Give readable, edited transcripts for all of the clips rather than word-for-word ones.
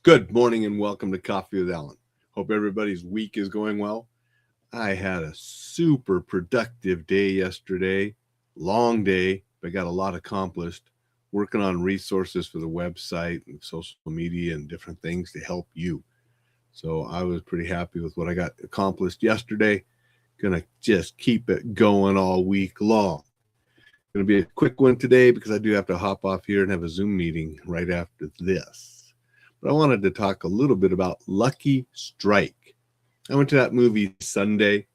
Good morning and welcome to Coffee with Alain. Hope everybody's week is going well. I had a super productive day yesterday. Long day, but got a lot accomplished. Working on resources for the website and social media and different things to help you. So I was pretty happy with what I got accomplished yesterday. Gonna just keep it going all week long. Gonna be a quick one today because I do have to hop off here and have a Zoom meeting right after this. But I wanted to talk a little bit about Lucky Strike. I went to that movie Sunday.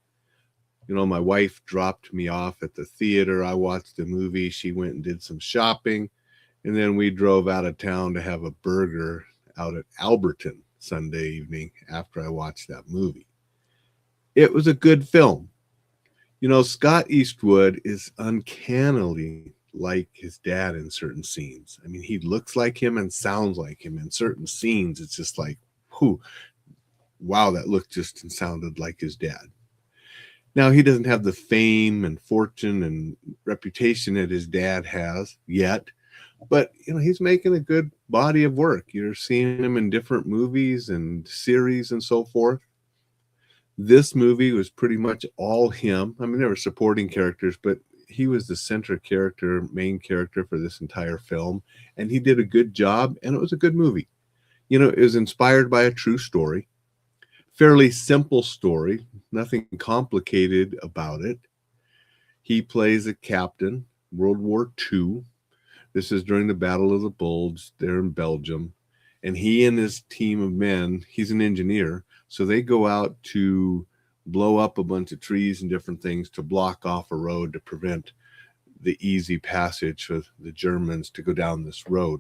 My wife dropped me off at the theater. I watched the movie. She went and did some shopping. And then we drove out of town to have a burger out at Alberton Sunday evening after I watched that movie. It was a good film. Scott Eastwood is uncannily like his dad in certain scenes. I mean, he looks like him and sounds like him in certain scenes. It's just like, whew, wow, that looked just and sounded like his dad. Now, he doesn't have the fame and fortune and reputation that his dad has yet, but he's making a good body of work. You're seeing him in different movies and series and so forth. This movie was pretty much all him. I mean, there were supporting characters, but he was the center character, main character for this entire film, and he did a good job, and it was a good movie. It was inspired by a true story, fairly simple story, nothing complicated about it. He plays a captain, World War II. This is during the Battle of the Bulge there in Belgium, and he and his team of men, he's an engineer, so they go out to blow up a bunch of trees and different things to block off a road to prevent the easy passage for the Germans to go down this road.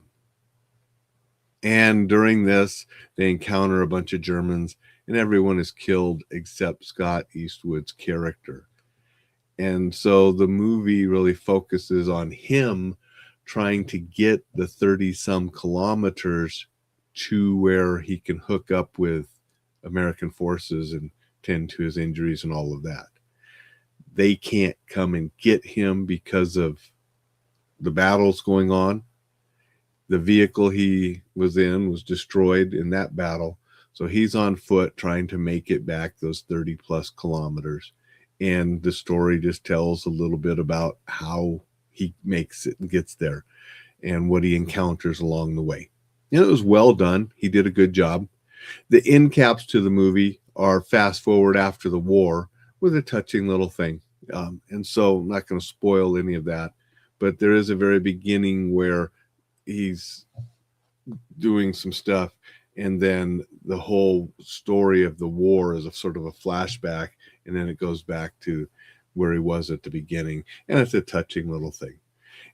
And during this, they encounter a bunch of Germans, and everyone is killed except Scott Eastwood's character. And so the movie really focuses on him trying to get the 30-some kilometers to where he can hook up with American forces and tend to his injuries and all of that. They can't come and get him because of the battles going on. The vehicle he was in was destroyed in that battle. So he's on foot trying to make it back those 30 plus kilometers. And the story just tells a little bit about how he makes it and gets there and what he encounters along the way. It was well done. He did a good job. The end caps to the movie are fast forward after the war with a touching little thing. And so I'm not going to spoil any of that, but there is a very beginning where he's doing some stuff, and then the whole story of the war is a sort of a flashback, and then it goes back to where he was at the beginning, and it's a touching little thing.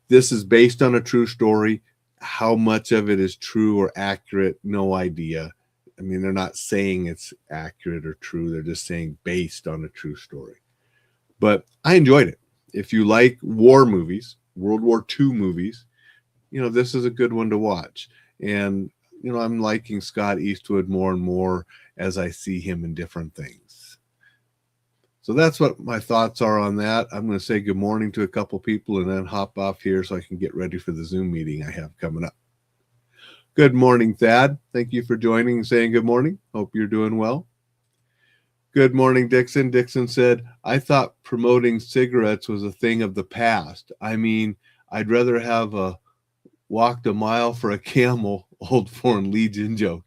This is based on a true story. How much of it is true or accurate, no idea. I mean, they're not saying it's accurate or true. They're just saying based on a true story. But I enjoyed it. If you like war movies, World War II movies, this is a good one to watch. And, I'm liking Scott Eastwood more and more as I see him in different things. So that's what my thoughts are on that. I'm going to say good morning to a couple people and then hop off here so I can get ready for the Zoom meeting I have coming up. Good morning, Thad. Thank you for joining and saying good morning. Hope you're doing well. Good morning, Dixon. Dixon said, I thought promoting cigarettes was a thing of the past. I mean, I'd rather have walked a mile for a camel, old Foreign Legion joke.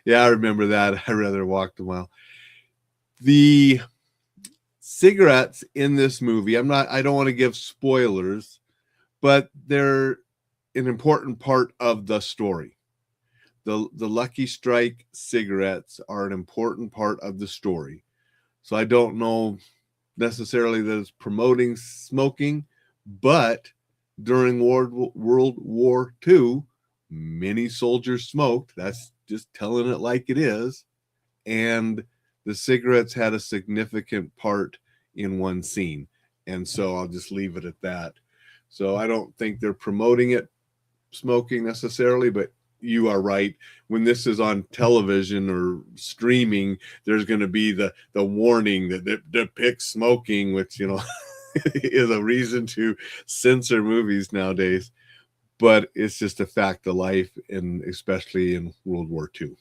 Yeah, I remember that. I'd rather walked a mile. The cigarettes in this movie, I don't want to give spoilers, but they're an important part of the story. The Lucky Strike cigarettes are an important part of the story. So I don't know necessarily that it's promoting smoking, but during World War II, many soldiers smoked. That's just telling it like it is. And the cigarettes had a significant part in one scene. And so I'll just leave it at that. So I don't think they're promoting it, smoking necessarily, but you are right. When this is on television or streaming, there's going to be the warning that depicts smoking, which, is a reason to censor movies nowadays. But it's just a fact of life, and especially in World War II.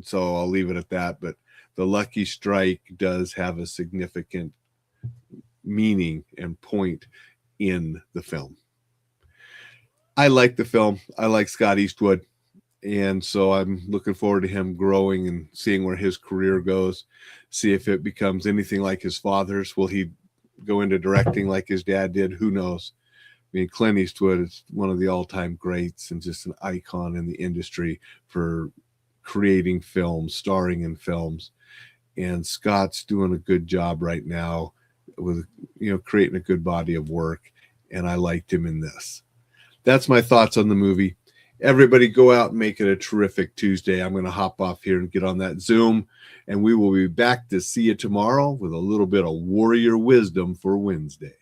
So I'll leave it at that. But the Lucky Strike does have a significant meaning and point in the film. I like the film. I like Scott Eastwood. And so I'm looking forward to him growing and seeing where his career goes, see if it becomes anything like his father's. Will he go into directing like his dad did? Who knows? I mean, Clint Eastwood is one of the all-time greats and just an icon in the industry for creating films, starring in films. And Scott's doing a good job right now with, creating a good body of work. And I liked him in this. That's my thoughts on the movie. Everybody go out and make it a terrific Tuesday. I'm going to hop off here and get on that Zoom, and we will be back to see you tomorrow with a little bit of warrior wisdom for Wednesday.